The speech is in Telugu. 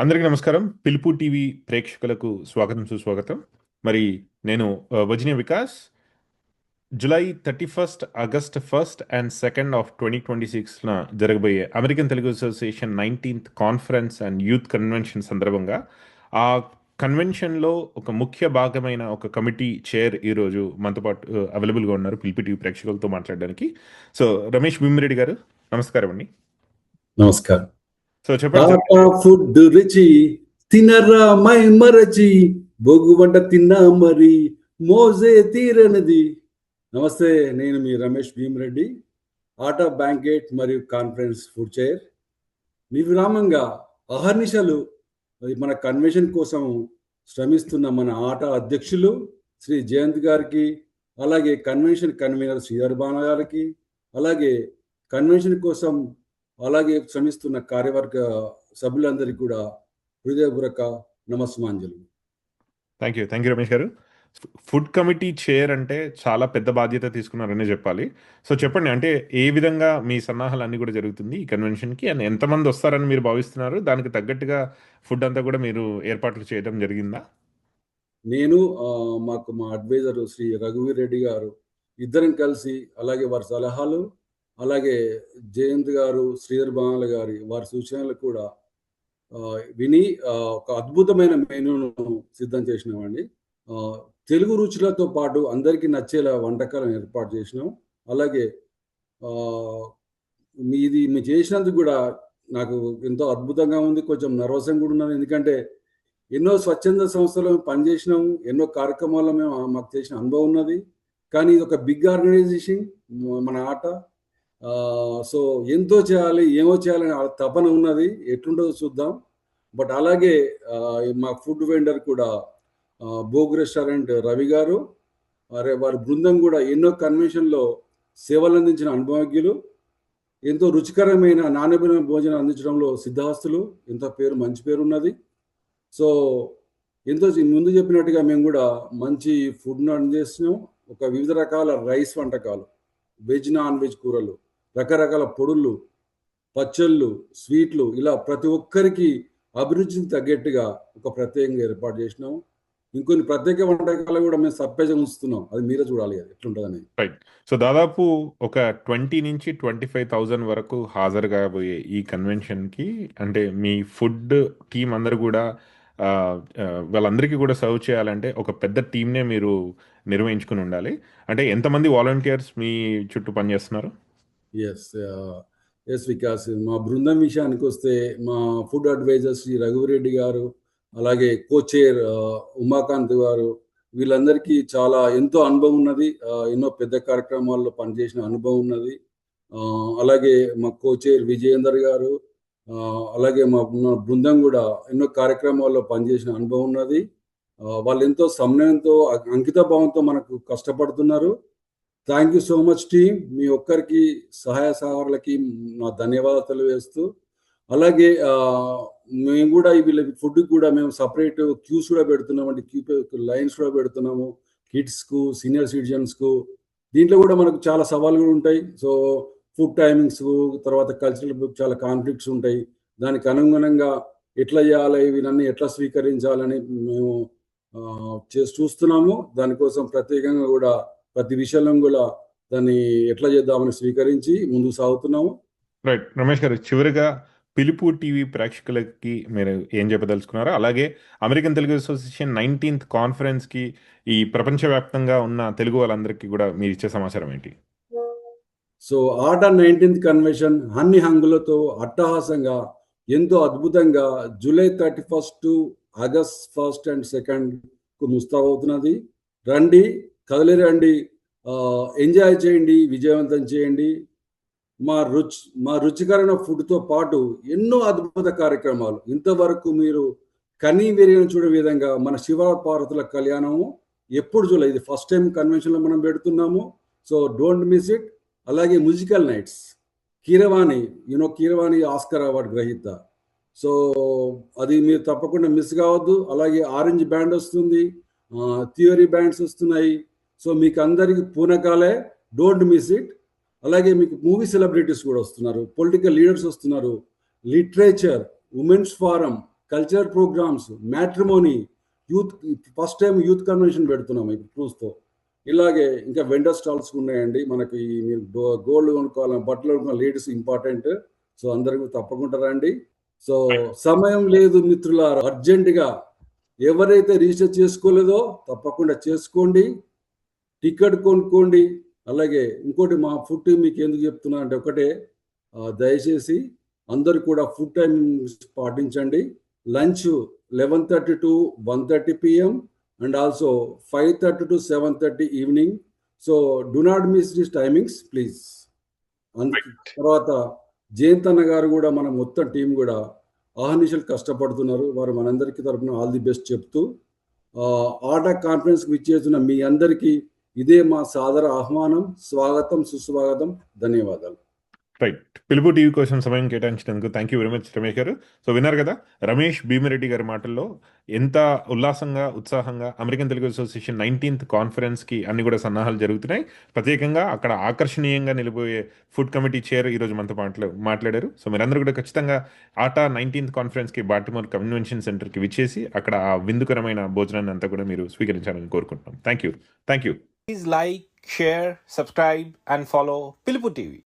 అందరికీ నమస్కారం. పిలుపు టీవీ ప్రేక్షకులకు స్వాగతం సుస్వాగతం. మరి నేను Vajini Vikas. July 31, August 1 and 2 of 2026 జరగబోయే American Telugu Association 19th conference and youth convention సందర్భంగా ఆ కన్వెన్షన్లో ఒక ముఖ్య భాగమైన ఒక కమిటీ చైర్ ఈరోజు మనతో పాటు అవైలబుల్గా ఉన్నారు పిలుపు టీవీ ప్రేక్షకులతో మాట్లాడడానికి. సో రమేష్ భీమిరెడ్డి గారు, నమస్కారం అండి. నమస్కారం. సో చెప్పండి సార్. ఫుడ్ రుచి తినరా మై మరచి బొగ్గు వంట తిన్నా మరి మోజే తీరనిది. నమస్తే, నేను మీ రమేష్ భీమిరెడ్డి, ఆటా బ్యాంకెట్ మరియు కాన్ఫరెన్స్ ఫుడ్ చైర్. నిర్విరామంగా అహర్నిశలు మన కన్వెన్షన్ కోసం శ్రమిస్తున్న మన ఆటా అధ్యక్షులు శ్రీ జయంత్ గారికి, అలాగే కన్వెన్షన్ కన్వీనర్ శ్రీధర్ బాణ గారికి, అలాగే కన్వెన్షన్ కోసం అలాగే శ్రమిస్తున్న కార్యవర్గ సభ్యులందరికీ కూడా హృదయపూర్వక నమస్మాంజలు. థ్యాంక్ యూ రమేష్ గారు. ఫుడ్ కమిటీ చైర్ అంటే చాలా పెద్ద బాధ్యత తీసుకున్నారనే చెప్పాలి. సో చెప్పండి, అంటే ఏ విధంగా మీ సన్నాహాలు అన్నీ కూడా జరుగుతుంది ఈ కన్వెన్షన్కి, అండ్ ఎంతమంది వస్తారని మీరు భావిస్తున్నారు? దానికి తగ్గట్టుగా ఫుడ్ అంతా కూడా మీరు ఏర్పాట్లు చేయడం జరిగిందా? నేను మా అడ్వైజర్ శ్రీ రఘువీర్ రెడ్డి గారు ఇద్దరం కలిసి, అలాగే వారి సలహాలు, అలాగే జయంత్ గారు, శ్రీధర్ బాణాల గారి వారి సూచనలు కూడా విని ఒక అద్భుతమైన మెనూను సిద్ధం చేసినామండి. తెలుగు రుచులతో పాటు అందరికీ నచ్చేలా వంటకాలను ఏర్పాటు చేసినాం. అలాగే మీరు చేసినందుకు కూడా నాకు ఎంతో అద్భుతంగా ఉంది. కొంచెం నర్వసంగా కూడా ఉన్నాను, ఎందుకంటే ఎన్నో స్వచ్ఛంద సంస్థలు పనిచేసినాము, ఎన్నో కార్యక్రమాల్లో మేము మాకు చేసిన అనుభవం ఉన్నది. కానీ ఇది ఒక బిగ్ ఆర్గనైజేషన్ మన ఆట. సో ఎంతో చేయాలి, ఏమో చేయాలని తపన ఉన్నది. ఎట్లుంటుందో చూద్దాం. బట్ అలాగే మా ఫుడ్ వెండర్ కూడా భోగ్ రెస్టారెంట్ రవి గారు, వారి బృందం కూడా ఎన్నో కన్వెన్షన్లో సేవలు అందించిన అనుభవజ్ఞులు, ఎంతో రుచికరమైన నాణ్యమైన భోజనం అందించడంలో సిద్ధహస్తులు, ఎంతో మంచి పేరు ఉన్నది. సో ఎంతో ముందు చెప్పినట్టుగా మేము కూడా మంచి ఫుడ్ను అందిస్తున్నాం. ఒక వివిధ రకాల రైస్ వంటకాలు, వెజ్ నాన్ వెజ్ కూరలు, రకరకాల పొడులు, పచ్చళ్ళు, స్వీట్లు, ఇలా ప్రతి ఒక్కరికి అభిరుచికి తగ్గట్టుగా ఒక ప్రత్యేకంగా ఏర్పాటు చేసినాము. ఇంకొన్ని ప్రత్యేక వంటకాలు కూడా మేము సర్ప్రైజ్ ఉంచుతున్నాం, అది మీరే చూడాలి అది ఎట్లుంటుందని. రైట్. సో దాదాపు ఒక 20 నుంచి 25,000 వరకు హాజరు కాబోయే ఈ కన్వెన్షన్కి, అంటే మీ ఫుడ్ టీం అందరు కూడా వాళ్ళందరికీ కూడా సర్వ్ చేయాలంటే ఒక పెద్ద టీంనే మీరు నిర్వహించుకుని ఉండాలి. అంటే ఎంతమంది వాలంటీర్స్ మీ చుట్టూ పనిచేస్తున్నారు? ఎస్ వికాస్, మా బృందం విషయానికి వస్తే మా ఫుడ్ అడ్వైజర్ శ్రీ రఘువరెడ్డి గారు, అలాగే కోచైర్ ఉమాకాంత్ గారు, వీళ్ళందరికీ ఎంతో అనుభవం ఉన్నది. ఎన్నో పెద్ద కార్యక్రమాల్లో పనిచేసిన అనుభవం ఉన్నది. అలాగే మా కోచైర్ విజయేందర్ గారు, అలాగే మా బృందం కూడా ఎన్నో కార్యక్రమాల్లో పనిచేసిన అనుభవం ఉన్నది. వాళ్ళు ఎంతో సమయంతో అంకిత భావంతో మనకు కష్టపడుతున్నారు. Thank you so much team. మీ ఒక్కరికి సహాయ సహకారాలకి నా ధన్యవాదాలు తెలియజేస్తూ, అలాగే మేము కూడా వీళ్ళ ఫుడ్ కూడా మేము సపరేట్ క్యూస్ కూడా పెడుతున్నామండి, లైన్స్ కూడా పెడుతున్నాము కిడ్స్కు, సీనియర్ సిటిజన్స్కు. దీంట్లో కూడా మనకు చాలా సవాళ్ళు కూడా ఉంటాయి. సో ఫుడ్ టైమింగ్స్, తర్వాత కల్చరల్ చాలా కాన్ఫ్లిక్ట్స్ ఉంటాయి. దానికి అనుగుణంగా ఎట్లా చేయాలి, వీళ్ళన్నీ ఎట్లా స్వీకరించాలని మేము చూస్తున్నాము. దానికోసం ప్రత్యేకంగా కూడా ప్రతి విషయంలో కూడా దాన్ని ఎట్లా చేద్దామని స్వీకరించి ముందుకు సాగుతున్నాము. రైట్. రమేష్ గారు, చివరిగా పిలుపు టీవీ ప్రేక్షకులకి మీరు ఏం చెప్పదలుచుకున్నారో, అలాగే అమెరికన్ తెలుగు అసోసియేషన్ 19th కాన్ఫరెన్స్కి ఈ ప్రపంచవ్యాప్తంగా ఉన్న తెలుగు వాళ్ళందరికీ కూడా మీరు ఇచ్చే సమాచారం ఏంటి? సో ఆటా 19th కన్వెన్షన్ అన్ని హంగులతో అట్టహాసంగా ఎంతో అద్భుతంగా జూలై 31, ఆగస్ట్ 1 అండ్ 2 ముస్తాబవుతున్నది. రండి, కదలి రండి, ఎంజాయ్ చేయండి, విజయవంతం చేయండి. మా రుచికరమైన ఫుడ్తో పాటు ఎన్నో అద్భుత కార్యక్రమాలు, ఇంతవరకు మీరు కనీ విరిగిన చూడే విధంగా మన శివపార్వతుల కళ్యాణము ఎప్పుడు చూడలేదు. ఇది ఫస్ట్ టైం కన్వెన్షన్లో మనం పెడుతున్నాము. So don't miss it. అలాగే musical nights, Keeravani, Keeravani Oscar award గ్రహీత. సో అది మీరు తప్పకుండా మిస్ కావద్దు. అలాగే ఆరెంజ్ బ్యాండ్ వస్తుంది, థియరీ బ్యాండ్స్ వస్తున్నాయి. సో మీకు అందరికి పూనకాలే, డోంట్ మిస్ ఇట్. అలాగే మీకు మూవీ సెలబ్రిటీస్ కూడా వస్తున్నారు, పొలిటికల్ లీడర్స్ వస్తున్నారు, literature, women's forum, culture programmes, matrimony, youth, first time youth convention పెడుతున్నాం ఇప్పుడు క్రూజ్తో. ఇలాగే ఇంకా వెండర్ స్టాల్స్ ఉన్నాయండి. మనకి మీరు గోల్డ్ కొనుక్కోవాలి, బట్టలు కొనుక్కోవాలి, లేడీస్ ఇంపార్టెంట్. సో అందరికీ తప్పకుండా రండి. సో సమయం లేదు మిత్రులారా, అర్జెంటుగా ఎవరైతే రిజిస్టర్ చేసుకోలేదో తప్పకుండా చేసుకోండి, టికెట్ కొనుక్కోండి. అలాగే ఇంకోటి మా ఫుడ్ టీం మీకు ఎందుకు చెప్తున్నా అంటే ఒకటే, దయచేసి అందరు కూడా ఫుడ్ టైం పాటించండి. Lunch 11:30 to 1:30 PM and also 5:30 to 7:30 evening. So do not miss these timings, please. తర్వాత జయంత్ అన్న గారు కూడా మన మొత్తం టీం కూడా ఆహర్నిశలు కష్టపడుతున్నారు. వారు మనందరికీ తరపున ఆల్ ది బెస్ట్ చెప్తూ, ఆట కాన్ఫరెన్స్కి విచ్చేస్తున్న మీ అందరికీ ఇదే మా సాదర ఆహ్వానం, స్వాగతం, సుస్వాగతం, ధన్యవాదాలు. రైట్. పిలుపు టీవీ కోసం సమయం కేటాయించినందుకు thank you very much Ramesh garu. So విన్నారు కదా, రమేష్ భీమిరెడ్డి గారి మాటల్లో ఎంత ఉల్లాసంగా, ఉత్సాహంగా అమెరికన్ తెలుగు అసోసియేషన్ 19th కాన్ఫరెన్స్కి అన్ని కూడా సన్నాహాలు జరుగుతున్నాయి. ప్రత్యేకంగా అక్కడ ఆకర్షణీయంగా నిలిపోయే ఫుడ్ కమిటీ చైర్ ఈరోజు మనతో మాట్లాడారు. సో మీరందరూ కూడా ఖచ్చితంగా ఆట 19th కాన్ఫరెన్స్కి బాల్టిమోర్ కన్వెన్షన్ సెంటర్కి విచ్చేసి అక్కడ ఆ విందుకరమైన భోజనాన్ని అంతా కూడా మీరు స్వీకరించాలని కోరుకుంటున్నాం. Thank you. Please like, share, subscribe and follow Pilupu TV.